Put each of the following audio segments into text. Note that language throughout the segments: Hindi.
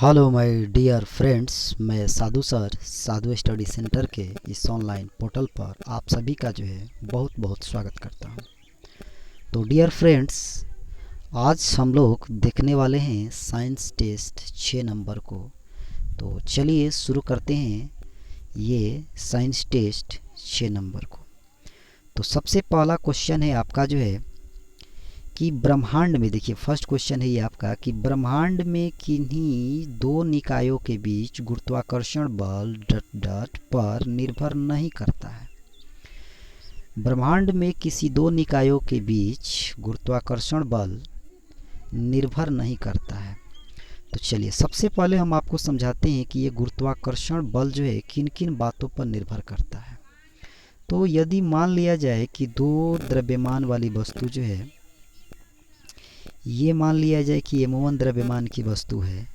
हेलो माय डियर फ्रेंड्स, मैं साधु सर साधु स्टडी सेंटर के इस ऑनलाइन पोर्टल पर आप सभी का बहुत बहुत स्वागत करता हूं। तो डियर फ्रेंड्स, आज हम लोग देखने वाले हैं साइंस टेस्ट 6 नंबर को। तो चलिए शुरू करते हैं ये साइंस टेस्ट 6 नंबर को। तो सबसे पहला क्वेश्चन है आपका कि ब्रह्मांड में, देखिए फर्स्ट क्वेश्चन है ये आपका कि ब्रह्मांड में किन्हीं दो निकायों के बीच गुरुत्वाकर्षण बल डट डट पर निर्भर नहीं करता है। ब्रह्मांड में किसी दो निकायों के बीच गुरुत्वाकर्षण बल निर्भर नहीं करता है। तो चलिए सबसे पहले हम आपको समझाते हैं कि ये गुरुत्वाकर्षण बल किन किन बातों पर निर्भर करता है। तो यदि मान लिया जाए कि दो द्रव्यमान वाली वस्तु ये मान लिया जाए कि m1 द्रव्यमान की वस्तु है,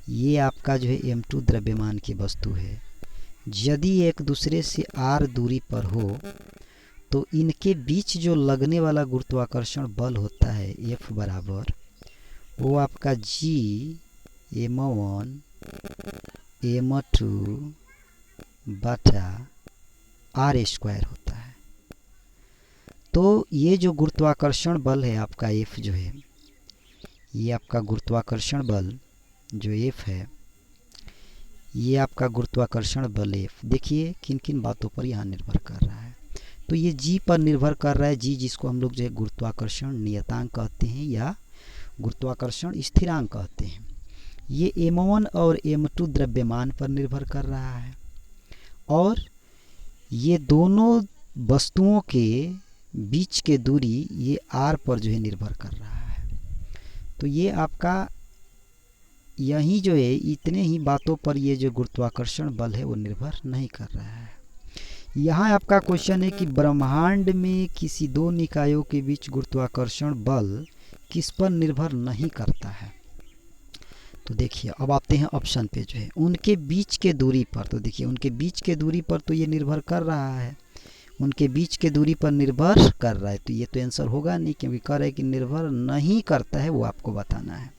ये आपका m2 द्रव्यमान की वस्तु है। यदि एक दूसरे से r दूरी पर हो तो इनके बीच जो लगने वाला गुरुत्वाकर्षण बल होता है F बराबर, वो आपका G m1 m2 बटा r स्क्वायर होता है। तो ये जो गुरुत्वाकर्षण बल है आपका F ये आपका गुरुत्वाकर्षण बल जो F है, ये आपका गुरुत्वाकर्षण बल F देखिए किन किन बातों पर यहाँ निर्भर कर रहा है। तो ये G पर निर्भर कर रहा है, G जिसको हम लोग गुरुत्वाकर्षण नियतांक कहते हैं या गुरुत्वाकर्षण स्थिरांक कहते हैं। ये m1 और m2 द्रव्यमान पर निर्भर कर रहा है और ये दोनों वस्तुओं के बीच के दूरी ये r पर निर्भर कर रहा है। तो ये आपका यही इतने ही बातों पर ये जो गुरुत्वाकर्षण बल है वो निर्भर नहीं कर रहा है। यहाँ आपका क्वेश्चन है कि ब्रह्मांड में किसी दो निकायों के बीच गुरुत्वाकर्षण बल किस पर निर्भर नहीं करता है। तो देखिए अब आते हैं ऑप्शन पे उनके बीच के दूरी पर। तो देखिए उनके बीच के दूरी पर तो ये निर्भर कर रहा है, उनके बीच के दूरी पर निर्भर कर रहा है। तो ये तो आंसर होगा नहीं, क्योंकि कह रहा है कि निर्भर नहीं करता है, वो आपको बताना है।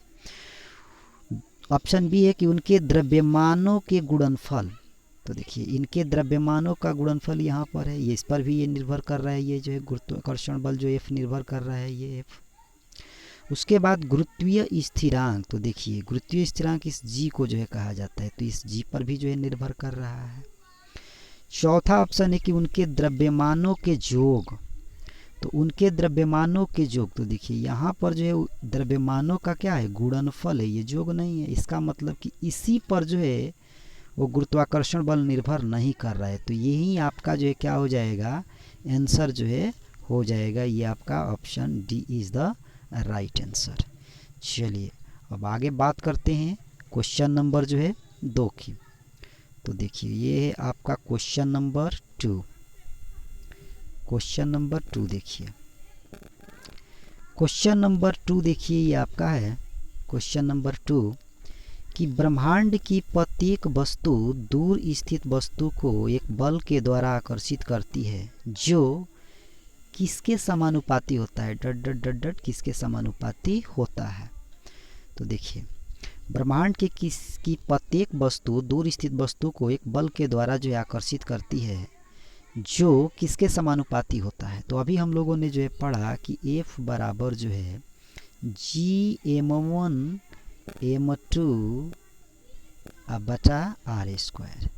ऑप्शन बी है कि उनके द्रव्यमानों के गुणनफल। तो देखिए इनके द्रव्यमानों का गुणनफल यहाँ पर है, ये इस पर भी ये निर्भर कर रहा है। ये गुरुत्वाकर्षण बल F निर्भर कर रहा है, ये F। उसके बाद गुरुत्वीय स्थिरांक। तो देखिए गुरुत्वीय स्थिरांक इस G को कहा जाता है, तो इस G पर भी निर्भर कर रहा है। चौथा ऑप्शन है कि उनके द्रव्यमानों के योग। तो उनके द्रव्यमानों के योग, तो देखिए यहाँ पर द्रव्यमानों का क्या है, गुणनफल है, ये योग नहीं है। इसका मतलब कि इसी पर वो गुरुत्वाकर्षण बल निर्भर नहीं कर रहा है। तो यही आपका क्या हो जाएगा, आंसर हो जाएगा। ये आपका option D is the right answer. चलिए अब आगे बात करते हैं क्वेश्चन नंबर 2 की। तो देखिए ये है आपका क्वेश्चन नंबर 2। क्वेश्चन नंबर 2 देखिए, क्वेश्चन नंबर 2 देखिए ये आपका है क्वेश्चन नंबर 2 कि ब्रह्मांड की प्रत्येक वस्तु दूर स्थित वस्तु को एक बल के द्वारा आकर्षित करती है जो किसके समानुपाती होता है, डट डट डट डट किसके समानुपाती होता है। तो देखिए ब्रह्मांड के की प्रत्येक वस्तु दूर स्थित वस्तु को एक बल के द्वारा आकर्षित करती है जो किसके समानुपाती होता है। तो अभी हम लोगों ने पढ़ा कि F बराबर G m1 m2 बटा r स्क्वायर।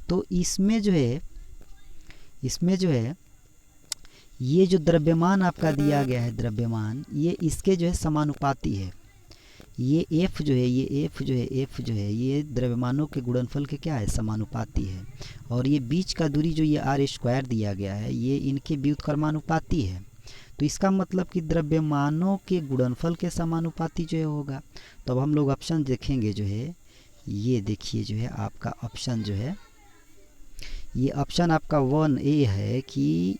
तो इसमें इसमें ये जो द्रव्यमान आपका दिया गया है, द्रव्यमान ये इसके समानुपाती है। ये F ये F ये द्रव्यमानों के गुणनफल के क्या है, समानुपाती है। और ये बीच का दूरी ये r स्क्वायर दिया गया है, ये इनके व्युत्क्रमानुपाती है। तो इसका मतलब कि द्रव्यमानों के गुणनफल के समानुपाती होगा। तो अब हम लोग ऑप्शन देखेंगे ये देखिए आपका ऑप्शन ये ऑप्शन आपका 1A है कि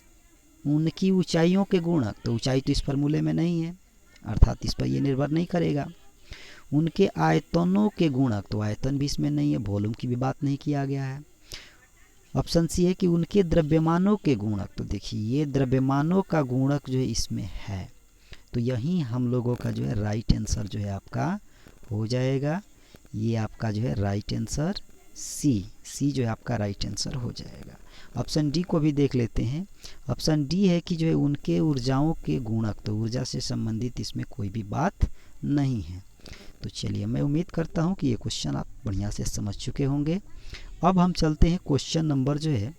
उनकी ऊंचाइयों के गुणक। तो ऊंचाई तो इस फॉर्मूले में नहीं है, अर्थात इस पर ये निर्भर नहीं करेगा। उनके आयतनों के गुणक, तो आयतन भी इसमें नहीं है, वॉल्यूम की भी बात नहीं किया गया है। ऑप्शन सी है कि उनके द्रव्यमानों के गुणक। तो देखिए ये द्रव्यमानों का गुणक इसमें है। तो यही हम लोगों का राइट आंसर आपका हो जाएगा। ये आपका जो है राइट आंसर सी जो है आपका राइट आंसर हो जाएगा। ऑप्शन डी को भी देख लेते हैं। ऑप्शन डी है कि जो है उनके ऊर्जाओं के गुणक, तो ऊर्जा से संबंधित इसमें कोई भी बात नहीं है। तो चलिए, मैं उम्मीद करता हूँ कि ये क्वेश्चन आप बढ़िया से समझ चुके होंगे। अब हम चलते हैं क्वेश्चन नंबर जो है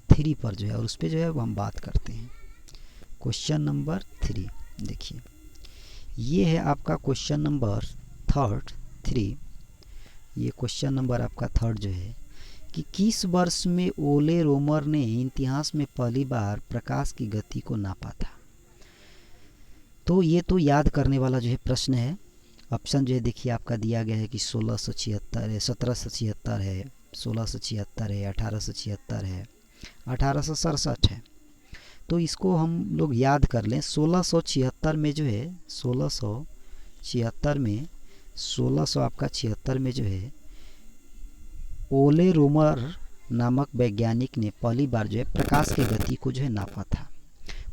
3 पर जो है, और उस पर जो है हम बात करते हैं। क्वेश्चन नंबर 3 देखिए, ये है आपका क्वेश्चन नंबर 3। ये क्वेश्चन नंबर आपका 3 जो है कि किस वर्ष में ओले रोमर ने इतिहास में पहली बार प्रकाश की गति को नापा था। तो ये तो याद करने वाला जो है प्रश्न है। ऑप्शन जो है देखिए आपका दिया गया है कि 1676 है, 1776 है, 1676 है, 1876 है, 1867 है। तो इसको हम लोग याद कर लें। 1676 में जो है 1676 में 1676 में जो है ओले रोमर नामक वैज्ञानिक ने पहली बार जो है प्रकाश की गति को जो है नापा था।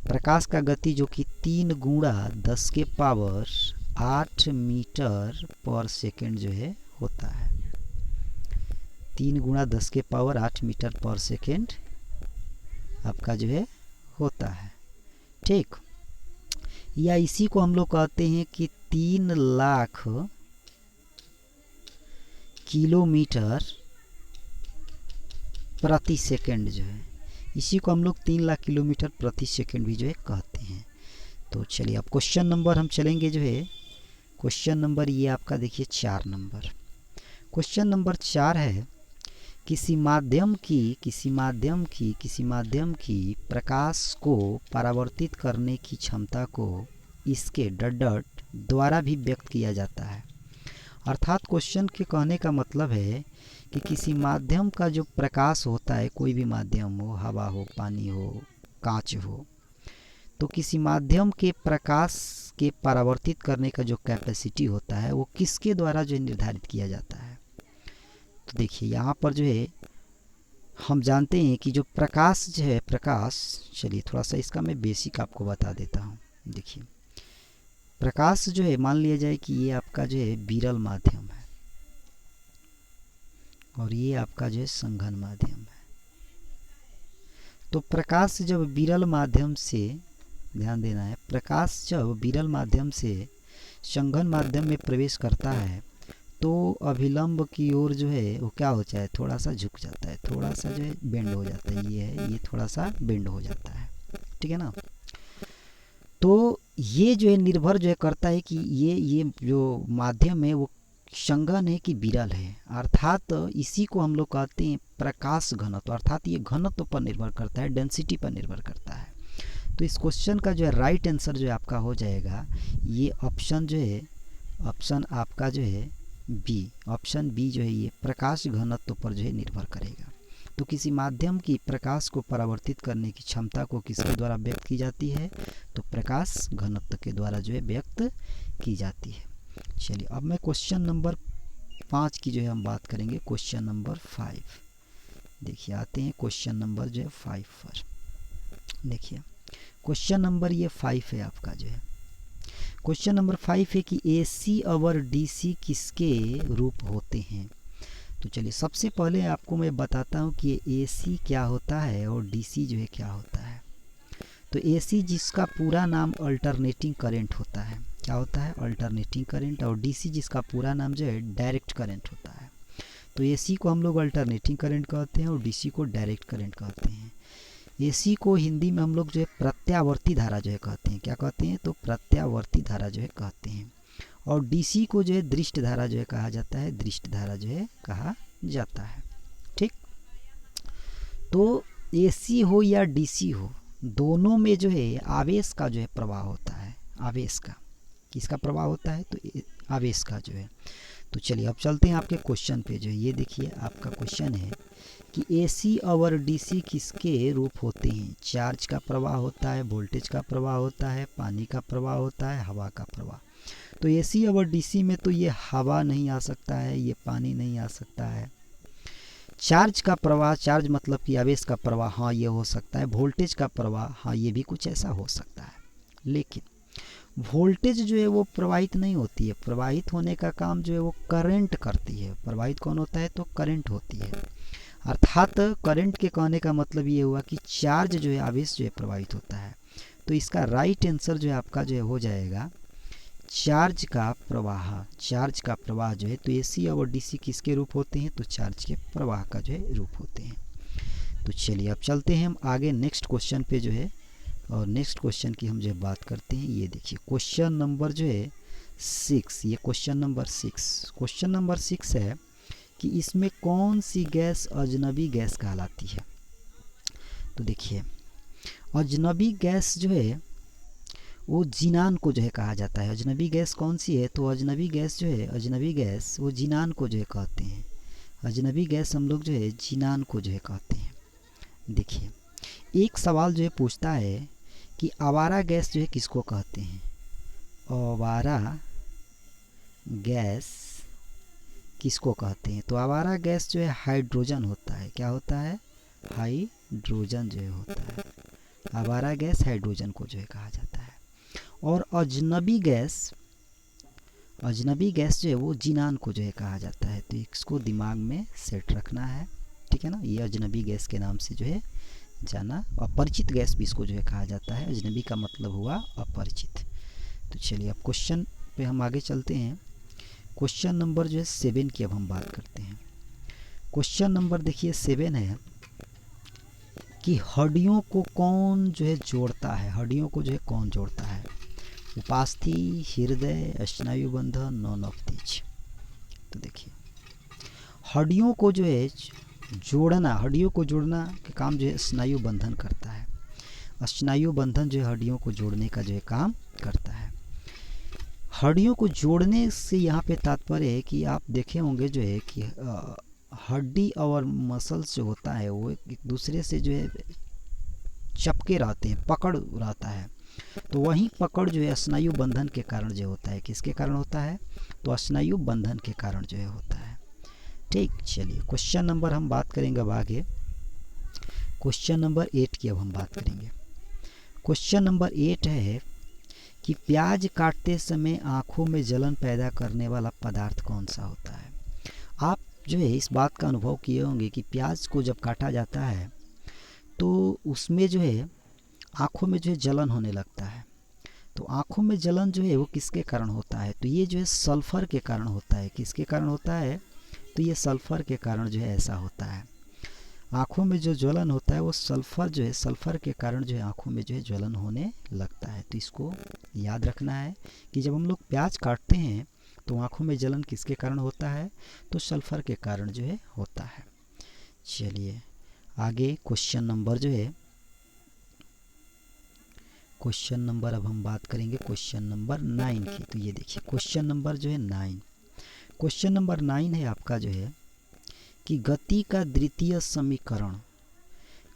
प्रकाश का गति जो कि 3 गुणा 10 के पावर 8 मीटर पर सेकेंड जो है होता है। 3 गुणा 10 के पावर 8 मीटर पर सेकेंड आपका जो है होता है, ठीक। या इसी को हम लोग कहते हैं कि 3 लाख किलोमीटर प्रति सेकंड जो है, इसी को हम लोग 3 लाख किलोमीटर प्रति सेकंड भी जो है कहते हैं। तो चलिए अब क्वेश्चन नंबर हम चलेंगे जो है, क्वेश्चन नंबर ये आपका देखिए 4 नंबर। क्वेश्चन नंबर 4 है, किसी माध्यम की प्रकाश को परावर्तित करने की क्षमता को इसके डट द्वारा भी व्यक्त किया जाता है। अर्थात क्वेश्चन के कहने का मतलब है कि किसी माध्यम का जो प्रकाश होता है, कोई भी माध्यम हो, हवा हो, पानी हो, कांच हो, तो किसी माध्यम के प्रकाश के परावर्तित करने का जो कैपेसिटी होता है वो किसके द्वारा जो निर्धारित किया जाता है। तो देखिए यहाँ पर जो है हम जानते हैं कि जो प्रकाश जो है, प्रकाश, चलिए थोड़ा सा इसका मैं बेसिक आपको बता देता हूँ। देखिए प्रकाश जो है, मान लिया जाए कि ये आपका जो है विरल माध्यम है और ये आपका जो है संघन माध्यम है। तो प्रकाश जब विरल माध्यम से, ध्यान देना है, प्रकाश जब विरल माध्यम से संघन माध्यम में प्रवेश करता है तो अभिलंब की ओर जो है वो क्या हो जाए, थोड़ा सा झुक जाता है, थोड़ा सा जो है बेंड हो जाता है। ये है, ये थोड़ा सा बेंड हो जाता है, ठीक है ना। तो ये जो है निर्भर जो है करता है कि ये जो माध्यम है वो संघन है कि विरल है। अर्थात इसी को हम लोग कहते हैं प्रकाश घनत्व। अर्थात ये घनत्व पर निर्भर करता है, डेंसिटी पर निर्भर करता है। तो इस क्वेश्चन का जो है राइट आंसर जो है आपका हो जाएगा ये ऑप्शन जो है, ऑप्शन आपका जो है बी, ऑप्शन बी जो है ये प्रकाश घनत्व पर जो है निर्भर करेगा। तो किसी माध्यम की प्रकाश को परावर्तित करने की क्षमता को किसके द्वारा व्यक्त की जाती है, तो प्रकाश घनत्व के द्वारा जो है व्यक्त की जाती है। चलिए अब मैं क्वेश्चन नंबर 5 की जो है हम बात करेंगे। क्वेश्चन नंबर 5 देखिए, आते हैं क्वेश्चन नंबर जो है 5 पर। देखिए क्वेश्चन नंबर ये 5 है आपका जो है, क्वेश्चन नंबर 5 है कि AC और DC किसके रूप होते हैं। तो चलिए सबसे पहले आपको मैं बताता हूँ कि AC क्या होता है और DC जो है क्या होता है। तो AC जिसका पूरा नाम अल्टरनेटिंग करंट होता है, क्या होता है, अल्टरनेटिंग करंट। और DC जिसका पूरा नाम जो है डायरेक्ट करंट होता है। तो AC को हम लोग अल्टरनेटिंग करंट कहते हैं और DC को डायरेक्ट करंट कहते हैं। AC को हिंदी में हम लोग जो है प्रत्यावर्ती धारा जो है कहते हैं, क्या कहते हैं, तो प्रत्यावर्ती धारा जो है कहते हैं। और DC को जो है दृष्ट धारा जो है कहा जाता है, दृष्ट धारा जो है कहा जाता है, ठीक। तो AC हो या DC हो, दोनों में जो है आवेश का जो है प्रवाह होता है। आवेश का, किसका प्रवाह होता है, तो आवेश का जो है। तो चलिए अब चलते हैं आपके क्वेश्चन पे जो है। ये देखिए आपका क्वेश्चन है कि AC और DC किसके रूप होते हैं। चार्ज का प्रवाह होता है, वोल्टेज का प्रवाह होता है, पानी का प्रवाह होता है, हवा का प्रवाह। तो AC और DC में तो ये हवा नहीं आ सकता है, ये पानी नहीं आ सकता है। चार्ज का प्रवाह, चार्ज मतलब कि आवेश का प्रवाह, हाँ ये हो सकता है। वोल्टेज का प्रवाह, हाँ ये भी कुछ ऐसा हो सकता है। लेकिन वोल्टेज जो है वो प्रवाहित नहीं होती है, प्रवाहित होने का काम जो है वो करंट करती है। प्रवाहित कौन होता है? तो करंट होती है। अर्थात करंट के कहने का मतलब ये हुआ कि चार्ज जो है, आवेश जो है प्रवाहित होता है। तो इसका राइट आंसर जो है आपका जो है हो जाएगा चार्ज का प्रवाह। चार्ज का प्रवाह जो है, तो एसी और डीसी किसके रूप होते हैं? तो चार्ज के प्रवाह का जो है रूप होते हैं। तो चलिए अब चलते हैं हम आगे नेक्स्ट क्वेश्चन पे जो है, और नेक्स्ट क्वेश्चन की हम जो बात करते हैं। ये देखिए क्वेश्चन नंबर जो है 6, ये क्वेश्चन नंबर 6। क्वेश्चन नंबर 6 है कि इसमें कौन सी गैस अजनबी गैस कहलाती है? तो देखिए अजनबी गैस जो है वो जिनान को जो है कहा जाता है। अजनबी गैस कौन सी है? तो अजनबी गैस जो है, अजनबी गैस वो जिनान को जो है कहते हैं। अजनबी गैस हम लोग जो है जिनान को जो है कहते हैं। देखिए एक सवाल जो है पूछता है कि आवारा गैस जो है किसको कहते हैं? आवारा गैस किसको कहते हैं? तो आवारा गैस जो है हाइड्रोजन होता है। क्या होता है? हाइड्रोजन जो है होता है। आवारा गैस हाइड्रोजन को जो है कहा जाता है। और अजनबी गैस जो है वो जिनान को जो है कहा जाता है। तो इसको दिमाग में सेट रखना है, ठीक है ना। ये अजनबी गैस के नाम से जो है जाना। अपरिचित गैस भी इसको जो है कहा जाता है। अजनबी का मतलब हुआ अपरिचित। तो चलिए अब क्वेश्चन पे हम आगे चलते हैं। क्वेश्चन नंबर जो है 7 की अब हम बात करते हैं। क्वेश्चन नंबर देखिए 7 है कि हड्डियों को कौन जो है जोड़ता है? हड्डियों को जो है कौन जोड़ता है? उपास्थि, हृदय, स्नायुबंधन, नॉन ऑफ दीज। तो देखिए हड्डियों को जो है जोड़ना, हड्डियों को जोड़ना का काम जो है स्नायु बंधन करता है। स्नायु बंधन जो है हड्डियों को जोड़ने का जो है काम करता है। हड्डियों को जोड़ने से यहाँ पे तात्पर्य है कि आप देखे होंगे जो है कि हड्डी और मसल्स जो होता है वो एक दूसरे से जो है चपके रहते हैं, पकड़ रहता है। तो वही पकड़ जो है स्नायु बंधन के कारण जो होता है। किसके कारण होता है? तो स्नायु बंधन के कारण जो है होता है। ठीक, चलिए क्वेश्चन नंबर हम बात करेंगे अब आगे। क्वेश्चन नंबर 8 की अब हम बात करेंगे। क्वेश्चन नंबर 8 है कि प्याज काटते समय आँखों में जलन पैदा करने वाला पदार्थ कौन सा होता है? आप जो है इस बात का अनुभव किए होंगे कि प्याज को जब काटा जाता है तो उसमें जो है आँखों में जो है जलन होने लगता है। तो आँखों में जलन जो है वो किसके कारण होता है? तो ये जो है सल्फर के कारण होता है। किसके कारण होता है? तो ये सल्फर के कारण जो है ऐसा होता है। आँखों में जो ज्वलन होता है वो सल्फर जो है, सल्फर के कारण जो है आँखों में जो है ज्वलन होने लगता है। तो इसको याद रखना है कि जब हम लोग प्याज काटते हैं तो आँखों में जलन किसके कारण होता है? तो सल्फर के कारण जो है होता है। चलिए आगे क्वेश्चन नंबर जो है, क्वेश्चन नंबर अब हम बात करेंगे क्वेश्चन नंबर 9 की। तो ये देखिए क्वेश्चन नंबर जो है 9, क्वेश्चन नंबर 9 है आपका जो है कि गति का द्वितीय समीकरण,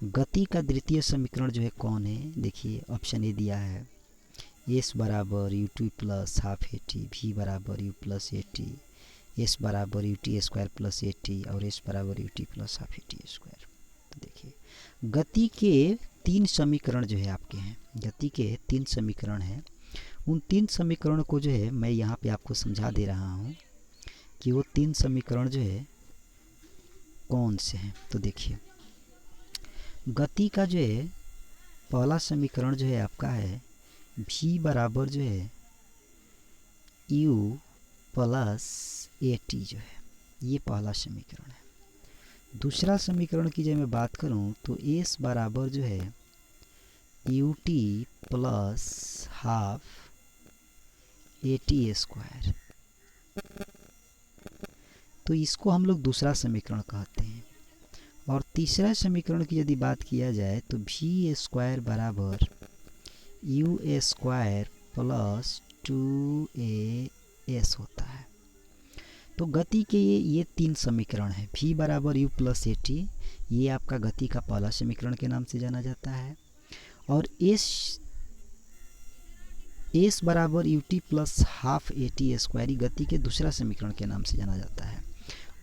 गति का द्वितीय समीकरण जो है कौन है? देखिए ऑप्शन ए दिया है एस बराबर u t plus half a t, भी बराबर u plus a t, s बराबर u t square plus a t, और एस बराबर u t plus half a t square. तो देखिए गति के 3 समीकरण जो है आपके हैं, गति के 3 समीकरण हैं। उन 3 समीकरण को जो है मैं यहाँ पे आपको समझा दे रहा हूँ कि वो 3 समीकरण जो है कौन से हैं। तो देखिए गति का जो है पहला समीकरण जो है आपका है v बराबर जो है u प्लस ए टी जो है, ये पहला समीकरण है। दूसरा समीकरण की जब मैं बात करूं तो s बराबर जो है you t plus half a t square, तो इसको हम लोग दूसरा समीकरण कहते हैं। और तीसरा समीकरण की यदि बात किया जाए तो v स्क्वायर बराबर यू स्क्वायर प्लस 2as होता है। तो गति के ये 3 समीकरण है। v बराबर u प्लस ए टी, ये आपका गति का पहला समीकरण के नाम से जाना जाता है। और s बराबर u t plus half a t square गति के दूसरा समीकरण के नाम से जाना जाता है।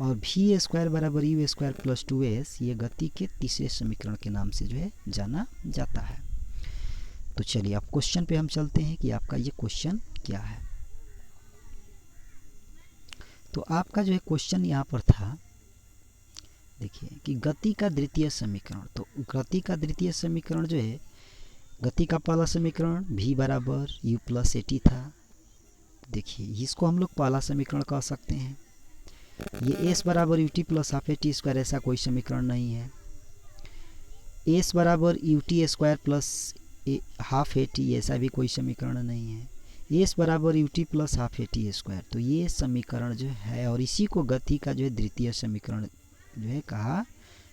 और v स्क्वायर बराबर यू स्क्वायर प्लस 2s, ये गति के तीसरे समीकरण के नाम से जो है जाना जाता है। तो चलिए अब क्वेश्चन पे हम चलते हैं कि आपका ये क्वेश्चन क्या है। तो आपका जो है क्वेश्चन यहाँ पर था, देखिए कि गति का द्वितीय समीकरण। तो गति का द्वितीय समीकरण जो है, गति का पहला समीकरण v बराबर u प्लस ए टी था। देखिए इसको हम लोग पहला समीकरण कह सकते हैं। ये s बराबर u t plus half a t square, ऐसा कोई समीकरण नहीं है। s बराबर u t square plus half a T, ऐसा भी कोई समीकरण नहीं है। s बराबर u t plus half a t square, तो ये समीकरण जो है, और इसी को गति का जो है द्वितीय समीकरण जो है कहा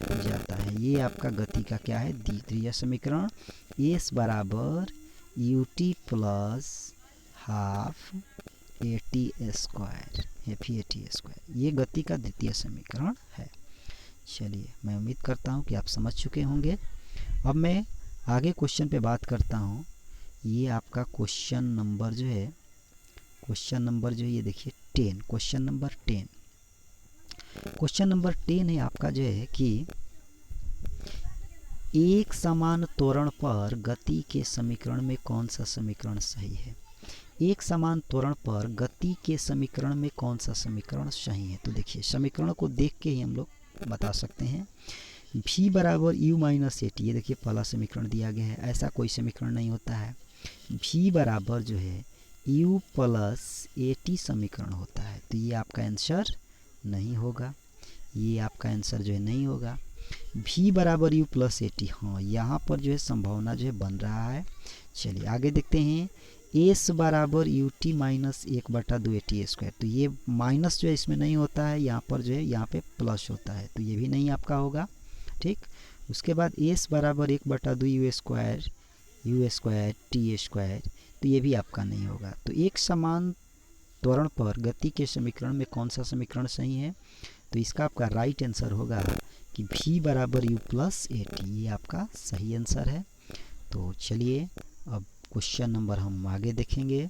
जाता है। ये आपका गति का क्या है, द्वितीय समीकरण। s बराबर u t plus half a t square, F A t square, ये गति का द्वितीय समीकरण है। चलिए मैं उम्मीद करता हूँ कि आप समझ चुके होंगे। अब मैं आगे क्वेश्चन पे बात करता हूँ। ये आपका क्वेश्चन नंबर जो है, क्वेश्चन नंबर जो है ये देखिए 10, क्वेश्चन नंबर 10। क्वेश्चन नंबर 10 है आपका जो है कि एक समान त्वरण पर गति के समीकरण में कौन सा समीकरण सही है। एक समान त्वरण पर गति के समीकरण में कौन सा समीकरण सही है। तो देखिए समीकरण को देख के ही हम लोग बता सकते हैं। v बराबर u माइनस ए टी, ये देखिए पहला समीकरण दिया गया है, ऐसा कोई समीकरण नहीं होता है। v बराबर जो है u प्लस ए टी समीकरण होता है, तो ये आपका आंसर नहीं होगा, ये आपका आंसर जो है नहीं होगा। v बराबर u प्लस ए टी, हाँ यहाँ पर जो है संभावना जो है बन रहा है। चलिए आगे देखते हैं। s बराबर यू टी माइनस 1/2 ए टी स्क्वायर, तो ये माइनस जो है इसमें नहीं होता है, यहाँ पर जो है यहाँ पे प्लस होता है, तो ये भी नहीं आपका होगा। ठीक, उसके बाद s बराबर 1/2 यू स्क्वायर टी स्क्वायर, तो ये भी आपका नहीं होगा। तो एक समान त्वरण पर गति के समीकरण में कौन सा समीकरण सही है। तो इसका आपका राइट आंसर होगा कि v बराबर u प्लस ए टी, ये आपका सही आंसर है। तो चलिए अब क्वेश्चन नंबर हम आगे देखेंगे।